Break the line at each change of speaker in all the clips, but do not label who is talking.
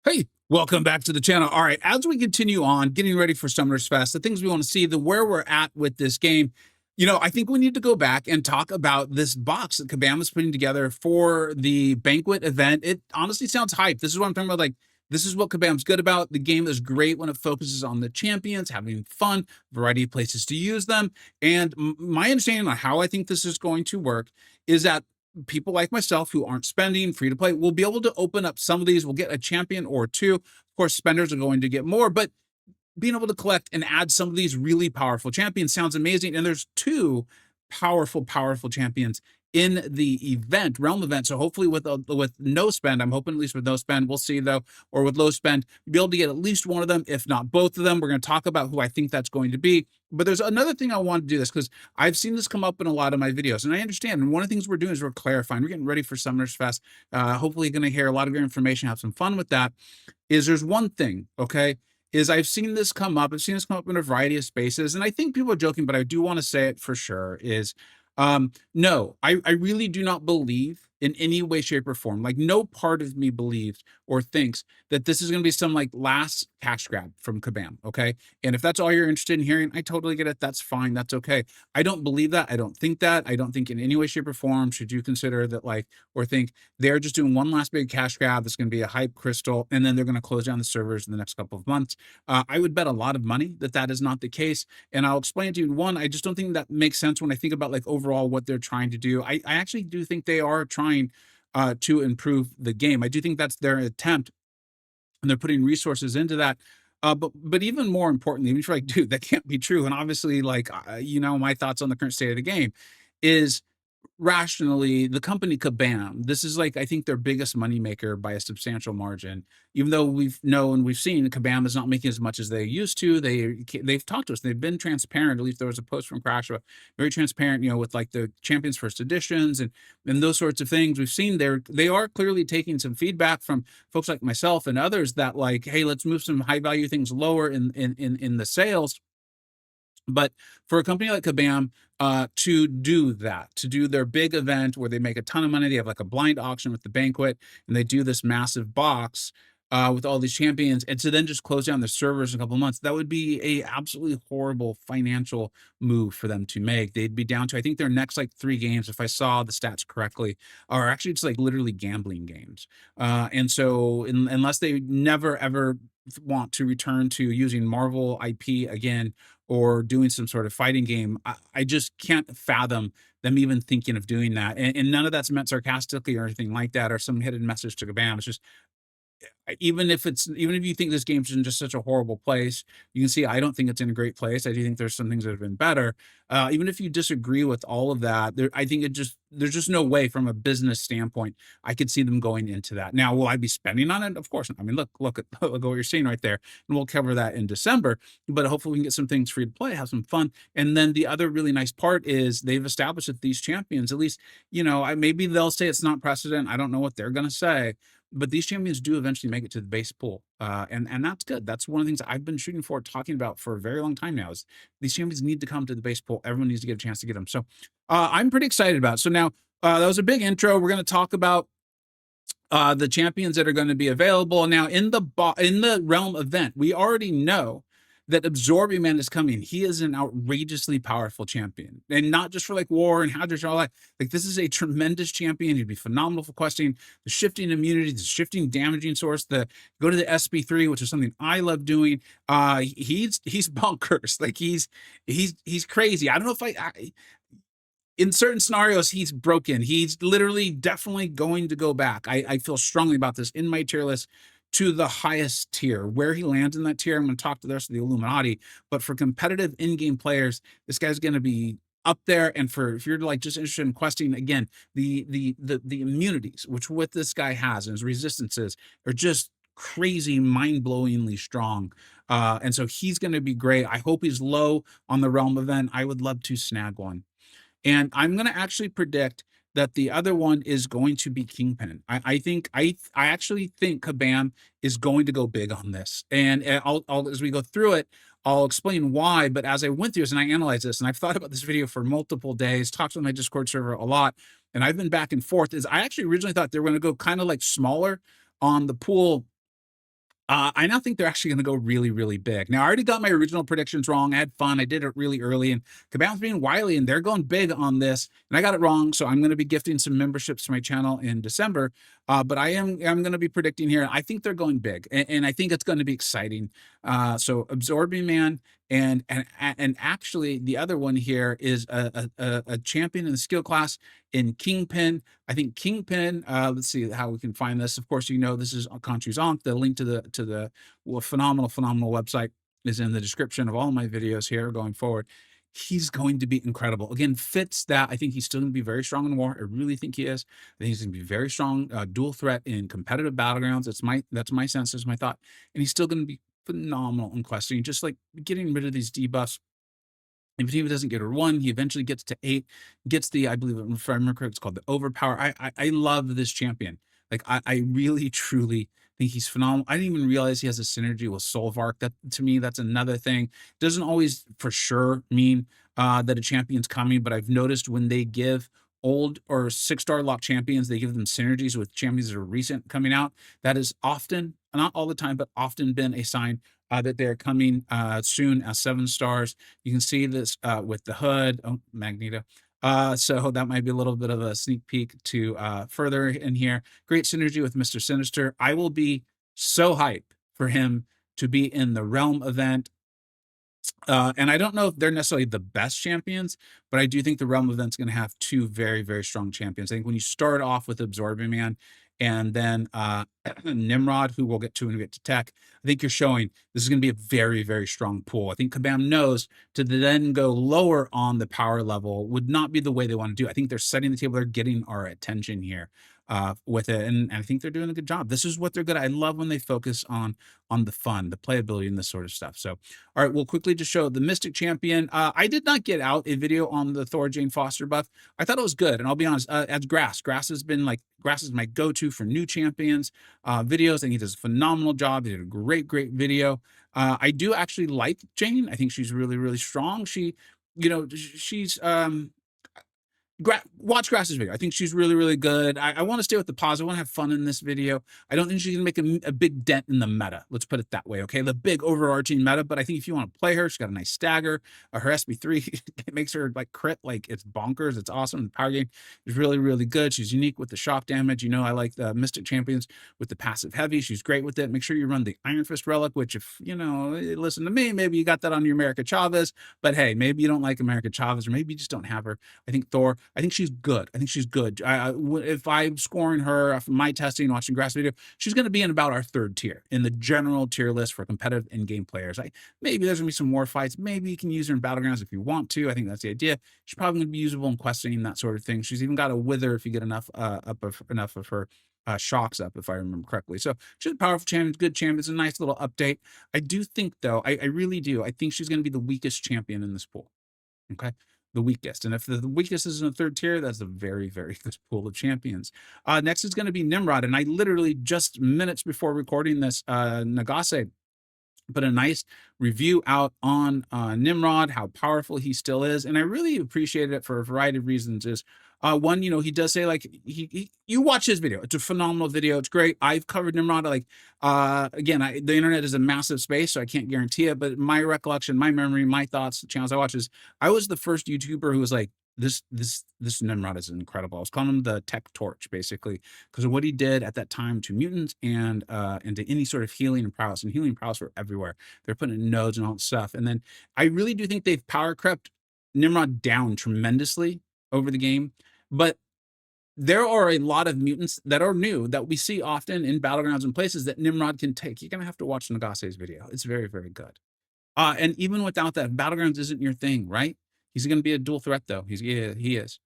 Hey, welcome back to the channel. All right, as we continue on getting ready for Summer's Fest, the things we want to see, the where we're at with this game, I think we need to go back and talk about this box that Kabam is putting together for the Banquet event. It honestly sounds hype. This is what I'm talking about. Like, this is what Kabam's good about. The game is great when it focuses on the champions, having fun, variety of places to use them. And my understanding on how I think this is going to work is that people like myself who aren't spending free to play will be able to open up some of these. We'll get a champion or two. Of course, spenders are going to get more, but being able to collect and add some of these really powerful champions sounds amazing. And there's two powerful champions in the realm event. So hopefully with no spend, I'm hoping at least with no spend, we'll see though, or with low spend, you'll be able to get at least one of them, if not both of them. We're going to talk about who I think that's going to be. But there's another thing I want to do this because I've seen this come up in a lot of my videos, and I understand. And one of the things we're doing is we're clarifying. We're getting ready for Summer's Fest. Hopefully, going to hear a lot of your information, have some fun with that. Is there's one thing, okay? Is I've seen this come up. I've seen this come up in a variety of spaces, and I think people are joking, but I do want to say it for sure. No, I really do not believe in any way, shape, or form. Like, no part of me believes or thinks that this is going to be some like last cash grab from Kabam. Okay, and if that's all you're interested in hearing, I totally get it. That's fine. That's okay. I don't believe that. I don't think that. I don't think in any way, shape, or form should you consider that like or think they're just doing one last big cash grab that's going to be a hype crystal, and then they're going to close down the servers in the next couple of months. I would bet a lot of money that that is not the case, and I'll explain to you. One, I just don't think that makes sense when I think about like overall what they're trying to do. I actually do think they are trying to improve the game. I do think that's their attempt, and they're putting resources into that. But even more importantly, even if you're like, dude, that can't be true. And obviously, like, my thoughts on the current state of the game is rationally the company Kabam. This is like I think their biggest moneymaker by a substantial margin. Even though we've seen Kabam is not making as much as they used to. They've talked to us. They've been transparent. At least there was a post from Crash, very transparent. With like the Champions First editions and those sorts of things. We've seen they are clearly taking some feedback from folks like myself and others that like, hey, let's move some high value things lower in the sales. But for a company like Kabam, to do that, to do their big event where they make a ton of money, they have like a blind auction with the Banquet, and they do this massive box with all these champions, and to then just close down the servers in a couple of months, that would be a absolutely horrible financial move for them to make. They'd be down to, I think their next like 3 games, if I saw the stats correctly, are actually just like literally gambling games. And so unless they never ever want to return to using Marvel IP again or doing some sort of fighting game, I just can't fathom them even thinking of doing that. And none of that's meant sarcastically or anything like that, or some hidden message to Kabam. It's just even if you think this game's in just such a horrible place, you can see I don't think it's in a great place. I do think there's some things that have been better. Even if you disagree with all of that, I think there's just no way from a business standpoint I could see them going into that. Now, will I be spending on it? Of course not. I mean, look at look at what you're seeing right there, and we'll cover that in December. But hopefully we can get some things free to play, have some fun. And then the other really nice part is they've established that these champions, at least, maybe they'll say it's not precedent. I don't know what they're going to say, but these champions do eventually make it to the base pool, and that's good. That's one of the things I've been shooting for, talking about for a very long time now. Is these champions need to come to the base pool? Everyone needs to get a chance to get them. So I'm pretty excited about it. So now that was a big intro. We're going to talk about the champions that are going to be available now in the realm event. We already know that Absorbing Man is coming. He is an outrageously powerful champion, and not just for like war and Hadrish and all that. Like, this is a tremendous champion. He'd be phenomenal for questing. The shifting immunity, the shifting damaging source. The go to the SP3, which is something I love doing. He's bonkers. Like, he's crazy. I don't know if in certain scenarios, he's broken. He's literally definitely going to go back. I feel strongly about this in my tier list to the highest tier. Where he lands in that tier, I'm going to talk to the rest of the Illuminati. But for competitive in-game players, this guy's going to be up there. And if you're like just interested in questing, again, the immunities, which what this guy has and his resistances are just crazy, mind-blowingly strong. And so he's going to be great. I hope he's low on the realm event. I would love to snag one. And I'm going to actually predict that the other one is going to be Kingpin. I actually think Kabam is going to go big on this. And I'll as we go through it, I'll explain why. But as I went through this and I analyzed this, and I've thought about this video for multiple days, talked on my Discord server a lot, and I've been back and forth, is I actually originally thought they were going to go kind of like smaller on the pool I now think they're actually going to go really, really big. Now, I already got my original predictions wrong. I had fun. I did it really early, and Kabam's being wily, and they're going big on this. And I got it wrong, so I'm going to be gifting some memberships to my channel in December. But I'm going to be predicting here. I think they're going big, and I think it's going to be exciting. So Absorbing Man, and actually the other one here is a champion in the skill class in Kingpin. I think Kingpin. Let's see how we can find this. Of course, this is Country Zonk. The link to the phenomenal website is in the description of all my videos here going forward. He's going to be incredible. Again, fits that. I think he's still going to be very strong in war. I really think he is. I think he's going to be very strong, dual threat in competitive battlegrounds. That's my sense, is my thought. And he's still going to be phenomenal in questing. Just like getting rid of these debuffs. If he doesn't get a 1, he eventually gets to 8, gets the, I believe, if I remember correct, it's called the Overpower. I love this champion. Like, I really, truly think he's phenomenal. I didn't even realize he has a synergy with Solvark. That, to me, that's another thing. Doesn't always for sure mean that a champion's coming, but I've noticed when they give old or 6-star lock champions, they give them synergies with champions that are recent coming out. That is often, not all the time, but often been a sign that they're coming soon as 7 stars. You can see this with the Hood, Magneto. So that might be a little bit of a sneak peek to further in here. Great synergy with Mr. Sinister. I will be so hyped for him to be in the Realm event. And I don't know if they're necessarily the best champions, but I do think the Realm event's going to have 2 very, very strong champions. I think when you start off with Absorbing Man and then Nimrod, who we'll get to when we get to tech, I think you're showing this is going to be a very, very strong pool. I think Kabam knows to then go lower on the power level would not be the way they want to do. I think they're setting the table. They're getting our attention here with it, and I think they're doing a good job. This is what they're good at. I love when they focus on the fun, the playability, and this sort of stuff. So, all right, we'll quickly just show the Mystic Champion. I did not get out a video on the Thor Jane Foster buff. I thought it was good, and I'll be honest, as Grass has been like, Grass is my go-to for new champions videos. I think he does a phenomenal job. He did a great video. I do actually like Jane. I think she's really, really strong. She's watch Grass's video. I think she's really, really good. I want to stay with the positive. I want to have fun in this video. I don't think she's going to make a big dent in the meta. Let's put it that way, okay? The big overarching meta. But I think if you want to play her, she's got a nice stagger. Her SB3 it makes her like crit. Like, it's bonkers. It's awesome. The power game is really, really good. She's unique with the shock damage. I like the Mystic Champions with the passive heavy. She's great with it. Make sure you run the Iron Fist Relic, which, if, listen to me, maybe you got that on your America Chavez. But hey, maybe you don't like America Chavez, or maybe you just don't have her. I think Thor, I think she's good. If I'm scoring her from my testing, watching Grass video, she's going to be in about our 3rd tier in the general tier list for competitive in-game players. Maybe there's going to be some more fights. Maybe you can use her in battlegrounds if you want to. I think that's the idea. She's probably going to be usable in questing, that sort of thing. She's even got a wither if you get enough of her shocks up, if I remember correctly. So she's a powerful champion, good champion. It's a nice little update. I do think, though, I really do. I think she's going to be the weakest champion in this pool. Okay. The weakest. And if the weakest is in the 3rd tier, that's a very, very good pool of champions. Next is going to be Nimrod. And I literally just minutes before recording this, Nagase put a nice review out on Nimrod, how powerful he still is. And I really appreciated it for a variety of reasons. One, he does say, like, you watch his video. It's a phenomenal video. It's great. I've covered Nimrod. Like, again, the internet is a massive space, so I can't guarantee it. But my recollection, my memory, my thoughts, the channels I watch is I was the first YouTuber who was like, this Nimrod is incredible. I was calling him the tech torch, basically, because of what he did at that time to mutants and to any sort of healing and prowess. And healing prowess were everywhere. They're putting in nodes and all that stuff. And then I really do think they've power crept Nimrod down tremendously over the game. But there are a lot of mutants that are new that we see often in battlegrounds and places that Nimrod can take. You're going to have to watch Nagase's video. It's very, very good. And even without that, battlegrounds isn't your thing, right? He's going to be a dual threat, though. He is.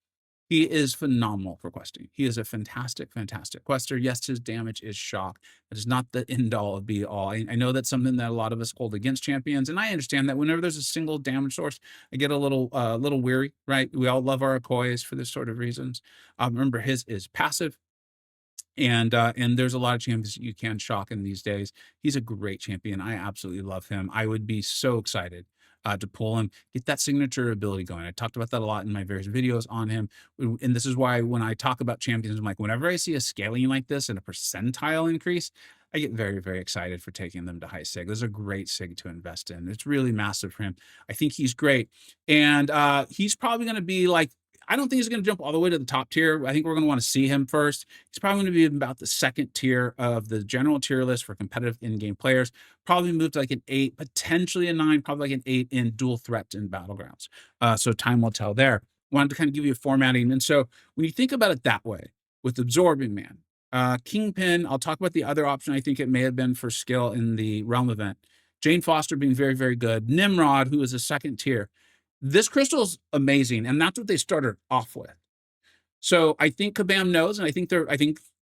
He is phenomenal for questing. He is a fantastic, fantastic quester. Yes, his damage is shock. It is not the end all of be all. I know that's something that a lot of us hold against champions, and I understand that whenever there's a single damage source, I get a little weary, right? We all love our Okoyes for this sort of reasons. Remember, his is passive. And there's a lot of champions that you can shock in these days. He's a great champion. I absolutely love him. I would be so excited to pull him, get that signature ability going. I talked about that a lot in my various videos on him. And this is why when I talk about champions, I'm like, whenever I see a scaling like this and a percentile increase, I get very, very excited for taking them to high sig. Those are great sig to invest in. It's really massive for him. I think he's great. And he's probably going to be like, I don't think he's going to jump all the way to the top tier. I think we're going to want to see him first. He's probably going to be about the second tier of the general tier list for competitive in-game players. Probably move to like an 8, potentially a 9, probably like an 8 in dual threat and battlegrounds. So time will tell there. Wanted to kind of give you a formatting. And so when you think about it that way, with Absorbing Man, Kingpin, I'll talk about the other option. I think it may have been for skill in the Realm event. Jane Foster being very, very good. Nimrod, who is a second tier. This crystal's amazing, and that's what they started off with. So I think Kabam knows, and I think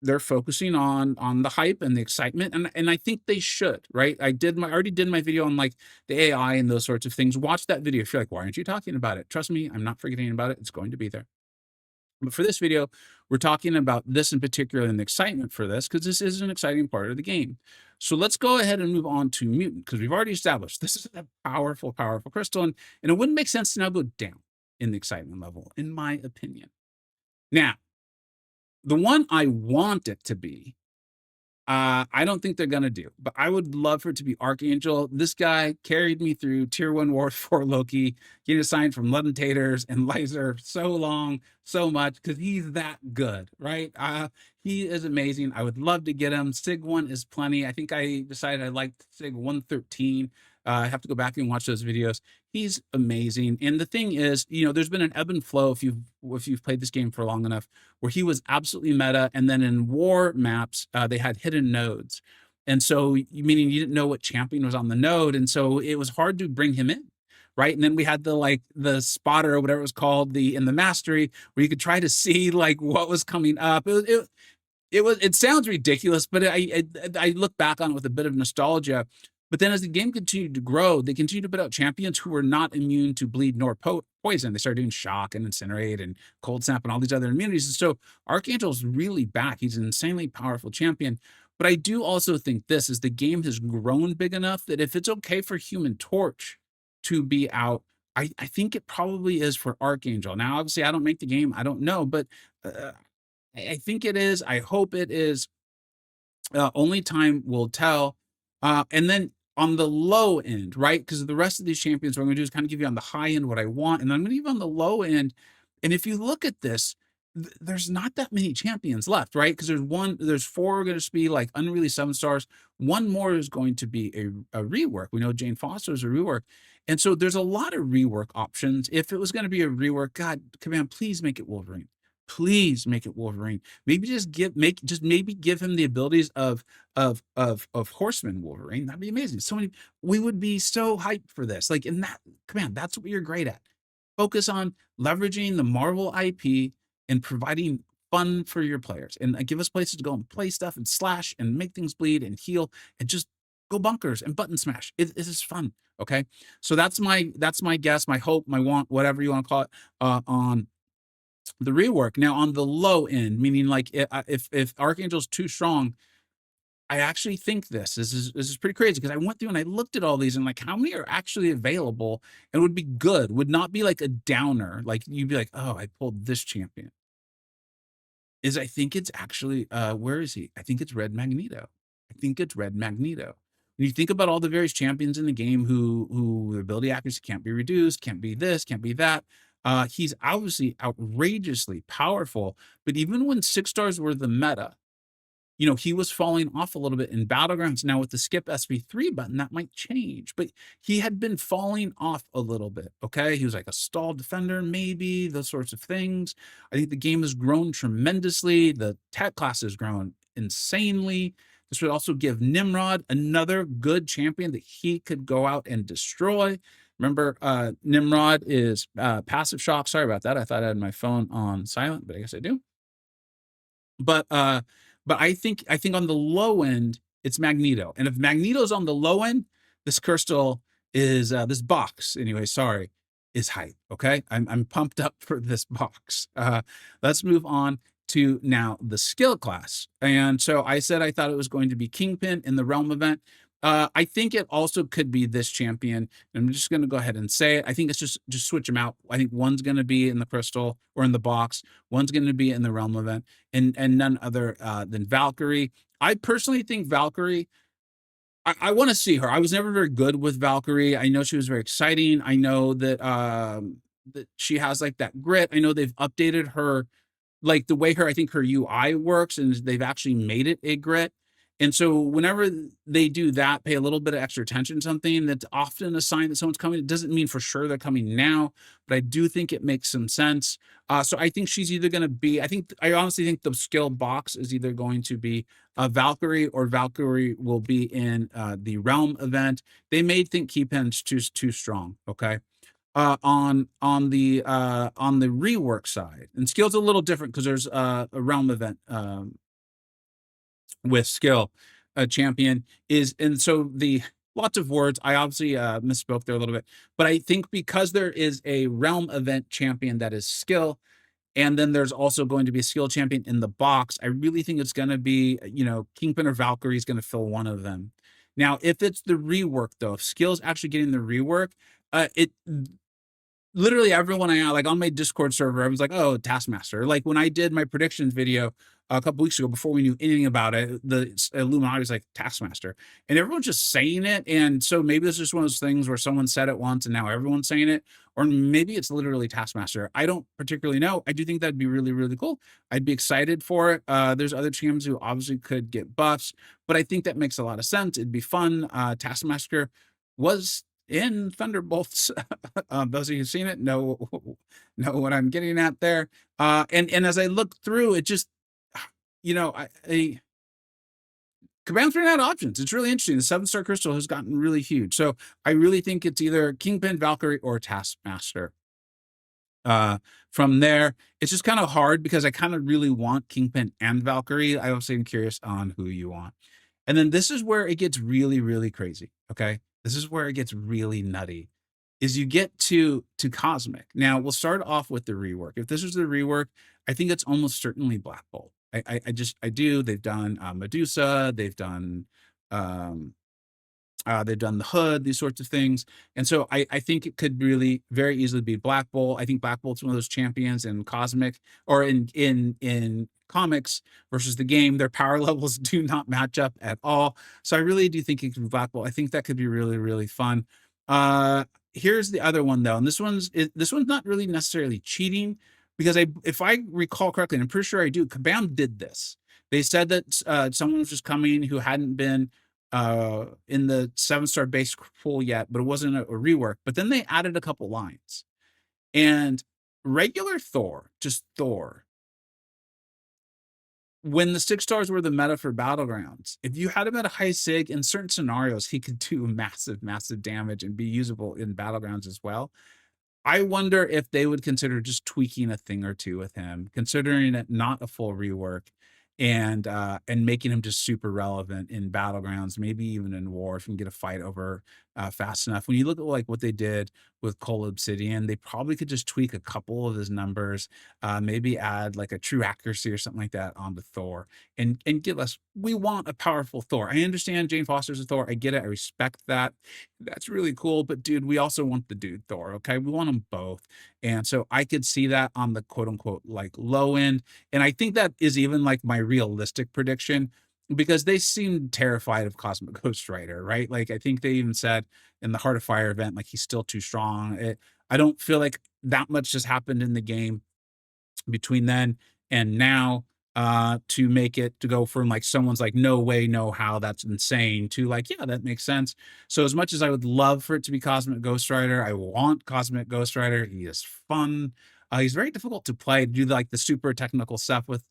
they're focusing on the hype and the excitement, and I think they should, right? I already did my video on like the AI and those sorts of things. Watch that video if you're like, why aren't you talking about it? Trust me, I'm not forgetting about it. It's going to be there. But for this video, we're talking about this in particular and the excitement for this, because this is an exciting part of the game. So let's go ahead and move on to Mutant, because we've already established this is a powerful, powerful crystal, and it wouldn't make sense to now go down in the excitement level, in my opinion. Now, the one I want it to be, I don't think they're going to do, but I would love for it to be Archangel. This guy carried me through Tier 1 War for Loki, getting assigned from Levitators and Laser so long, so much, because he's that good, right? He is amazing. I would love to get him. Sig 1 is plenty. I think I decided I liked Sig 113. I have to go back and watch those videos. He's amazing. And the thing is, there's been an ebb and flow if you've played this game for long enough, where he was absolutely meta. And then in war maps, they had hidden nodes. And so, meaning you didn't know what champion was on the node. And so it was hard to bring him in. Right. And then we had the spotter or whatever it was called, in the mastery, where you could try to see like what was coming up. It sounds ridiculous, but I look back on it with a bit of nostalgia. But then as the game continued to grow, they continued to put out champions who were not immune to bleed nor poison. They started doing shock and incinerate and cold snap and all these other immunities. And so Archangel's really back. He's an insanely powerful champion. But I do also think this is the game has grown big enough that if it's okay for Human Torch to be out, I think it probably is for Archangel. Now, obviously, I don't make the game. I don't know, but I think it is. I hope it is. Only time will tell. And then on the low end, right? Because the rest of these champions, what I'm going to do is kind of give you on the high end what I want, and I'm going to give you on the low end. And if you look at this, there's not that many champions left, right? Because there's 4 going to be like unreleased 7 stars. 1 more is going to be a rework. We know Jane Foster is a rework. And so there's a lot of rework options. If it was going to be a rework, God, Command, please make it Wolverine. Please make it Wolverine. Maybe maybe give him the abilities of Horseman Wolverine. That'd be amazing. We would be so hyped for this. Like in that, Command, that's what you're great at. Focus on leveraging the Marvel IP and providing fun for your players, and give us places to go and play stuff and slash and make things bleed and heal and just go bunkers and button smash. It is fun. Okay, so that's my guess, my hope, my want, whatever you want to call it, on the rework. Now on the low end, meaning like if Archangel's too strong, I actually think this is pretty crazy, because I went through and I looked at all these and like how many are actually available and would be good, would not be like a downer. Like you'd be like, oh, I pulled this champion. I think it's actually where is he? I think it's Red Magneto. When you think about all the various champions in the game who their ability accuracy can't be reduced, can't be this, can't be that. He's obviously outrageously powerful, but even when 6 stars were the meta, he was falling off a little bit in Battlegrounds. Now with the skip SV3 button, that might change, but he had been falling off a little bit, okay? He was like a stall defender, maybe, those sorts of things. I think the game has grown tremendously. The tech class has grown insanely. This would also give Nimrod another good champion that he could go out and destroy. Remember, Nimrod is passive shock. Sorry about that. I thought I had my phone on silent, but I guess I do. But I think on the low end, it's Magneto. And if Magneto's on the low end, this crystal is this box, anyway, sorry, is hype. Okay. I'm pumped up for this box. Let's move on to now the skill class. And so I said I thought it was going to be Kingpin in the Realm event. I think it also could be this champion. I'm just going to go ahead and say it. I think it's just switch them out. I think one's going to be in the crystal or in the box. One's going to be in the Realm event, and none other than Valkyrie. I personally think Valkyrie, I want to see her. I was never very good with Valkyrie. I know she was very exciting. I know that she has like that grit. I know they've updated her, like the way her I think her UI works, and they've actually made it a grit. And so whenever they do that, pay a little bit of extra attention to something, that's often a sign that someone's coming. It doesn't mean for sure they're coming now, but I do think it makes some sense. So I think she's either going to be, I honestly think the skill box is either going to be a Valkyrie, or Valkyrie will be in the Realm event. They may think Keypen's too strong. Okay. On the rework side, and skill's a little different because there's a Realm event with skill. A champion is, and so the lots of words. I obviously misspoke there a little bit, but I think because there is a Realm event champion that is skill, and then there's also going to be a skill champion in the box, I really think it's going to be, Kingpin or Valkyrie is going to fill one of them. Now, if it's the rework though, if skill's actually getting the rework, it literally everyone like on my Discord server, I was like, oh, Taskmaster. Like when I did my predictions video a couple weeks ago, before we knew anything about it, the Illuminati was like Taskmaster, and everyone's just saying it. And so maybe this is just one of those things where someone said it once and now everyone's saying it, or maybe it's literally Taskmaster. I don't particularly know. I do think that'd be really, really cool. I'd be excited for it. There's other champs who obviously could get buffs, but I think that makes a lot of sense. It'd be fun. Taskmaster was in Thunderbolts. Those of you who've seen it know what I'm getting at there. And as I look through it, just Kabam's running out of options. It's really interesting. The 7-star crystal has gotten really huge. So I really think it's either Kingpin, Valkyrie, or Taskmaster. From there, it's just kind of hard because I kind of really want Kingpin and Valkyrie. I also am curious on who you want. And then this is where it gets really, really crazy. Okay. This is where it gets really nutty, is you get to Cosmic. Now we'll start off with the rework. If this was the rework, I think it's almost certainly Black Bolt. I do. They've done Medusa. They've done the Hood, these sorts of things. And so I think it could really very easily be Black Bolt. I think Black Bolt's one of those champions in Cosmic, or in comics versus the game. Their power levels do not match up at all. So I really do think it could be Black Bolt. I think that could be really, really fun. Here's the other one though. And this one's not really necessarily cheating, because if I recall correctly, and I'm pretty sure I do, Kabam did this. They said that someone was just coming who hadn't been in the 7-star base pool yet, but it wasn't a rework. But then they added a couple lines, and regular Thor, just Thor, when the 6 stars were the meta for Battlegrounds, if you had him at a high sig, in certain scenarios, he could do massive, massive damage and be usable in Battlegrounds as well. I wonder if they would consider just tweaking a thing or two with him, considering it not a full rework, and making him just super relevant in Battlegrounds, maybe even in War, if you can get a fight over fast enough. When you look at like what they did with Cole Obsidian, they probably could just tweak a couple of his numbers, maybe add like a true accuracy or something like that onto Thor, and give us. We want a powerful Thor. I understand Jane Foster's a Thor. I get it. I respect that. That's really cool. But dude, we also want the dude Thor. Okay, we want them both. And so I could see that on the quote unquote like low end. And I think that is even like my realistic prediction, because they seem terrified of Cosmic Ghost Rider, right? Like I think they even said in the Heart of Fire event, like he's still too strong. I don't feel like that much has happened in the game between then and now, to make it to go from like someone's like no way, no how, that's insane, to like, yeah, that makes sense. So as much as I would love for it to be Cosmic Ghost Rider, I want Cosmic Ghost Rider. He is fun. He's very difficult to play, do like the super technical stuff with,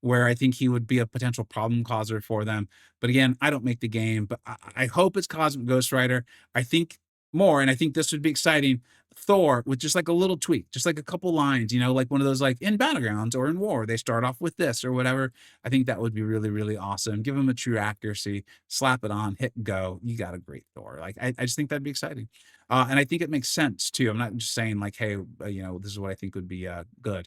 where I think he would be a potential problem causer for them. But again, I don't make the game, but I hope it's Cosmic Ghost Rider. I think more, and I think this would be exciting, Thor with just like a little tweak, just like a couple lines, like one of those, like in Battlegrounds or in War, they start off with this or whatever. I think that would be really, really awesome. Give him a true accuracy, slap it on, hit go. You got a great Thor. Like, I just think that'd be exciting. And I think it makes sense too. I'm not just saying like, hey, this is what I think would be good.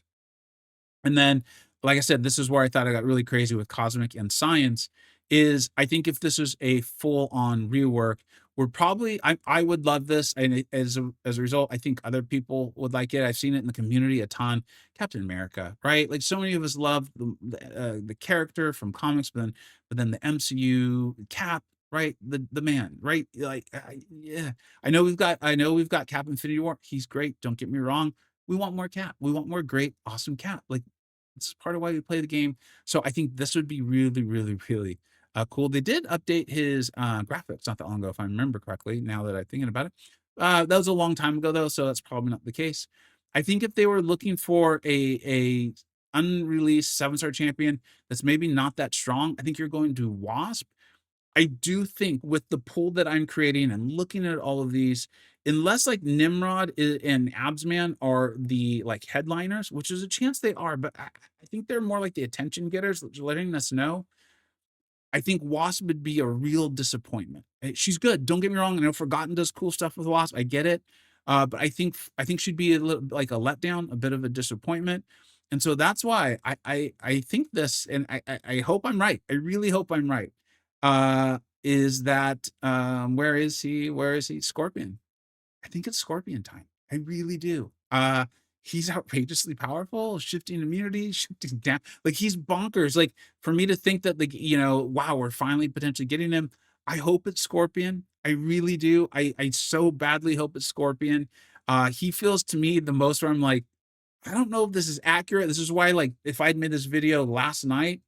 And then, like I said, this is where I thought I got really crazy with Cosmic and Science, is I think if this is a full on rework, We're probably I would love this, and as a result, I think other people would like it. I've seen it in the community a ton. Captain America, right? Like so many of us love the character from comics, but then the MCU, Cap, right? The man, right? Like yeah, I know we've got Cap Infinity War. He's great. Don't get me wrong. We want more Cap. We want more great, awesome Cap. Like it's part of why we play the game. So I think this would be really, really, really cool. They did update his graphics not that long ago, if I remember correctly. Now that I'm thinking about it, that was a long time ago though, so that's probably not the case. I think if they were looking for a unreleased 7-star champion that's maybe not that strong, I think you're going to Wasp. I do think with the pool that I'm creating and looking at all of these, unless like Nimrod and AbsMan are the like headliners, which is a chance they are, but I think they're more like the attention getters, letting us know. I think Wasp would be a real disappointment. She's good. Don't get me wrong. I know Forgotten does cool stuff with Wasp. I get it. But I think she'd be a little like a letdown, a bit of a disappointment. And so that's why I think this, and I hope I'm right. I really hope I'm right. Is that where is he? Where is he? Scorpion. I think it's Scorpion time. I really do. He's outrageously powerful, shifting immunity, shifting down. Like he's bonkers. Like for me to think that, like, wow, we're finally potentially getting him. I hope it's Scorpion. I really do. I so badly hope it's Scorpion. He feels to me the most where I'm like, I don't know if this is accurate. This is why, like, if I'd made this video last night,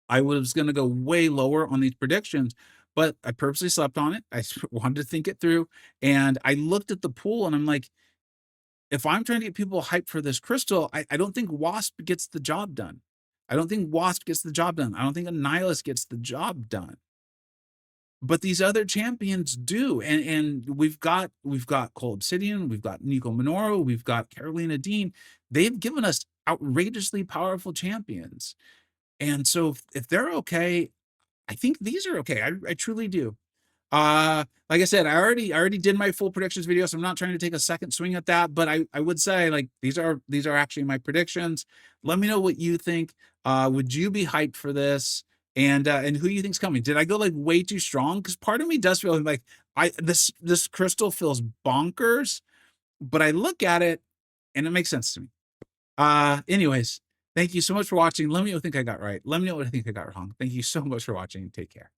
I was going to go way lower on these predictions, but I purposely slept on it. I wanted to think it through, and I looked at the pool, and I'm like, if I'm trying to get people hyped for this crystal, I don't think Wasp gets the job done. I don't think Wasp gets the job done. I don't think Annihilus gets the job done. But these other champions do, and we've got Cole Obsidian, we've got Nico Minoru, we've got Carolina Dean. They've given us outrageously powerful champions. And so if they're okay, I think these are okay. I truly do. Like I said, I already did my full predictions video, so I'm not trying to take a second swing at that, but I would say, like, these are actually my predictions. Let me know what you think. Would you be hyped for this? And who you think's coming? Did I go like way too strong? Because part of me does feel like this crystal feels bonkers, but I look at it and it makes sense to me. Anyways, thank you so much for watching. Let me know what you think I got right. Let me know what I think I got wrong. Thank you so much for watching. Take care.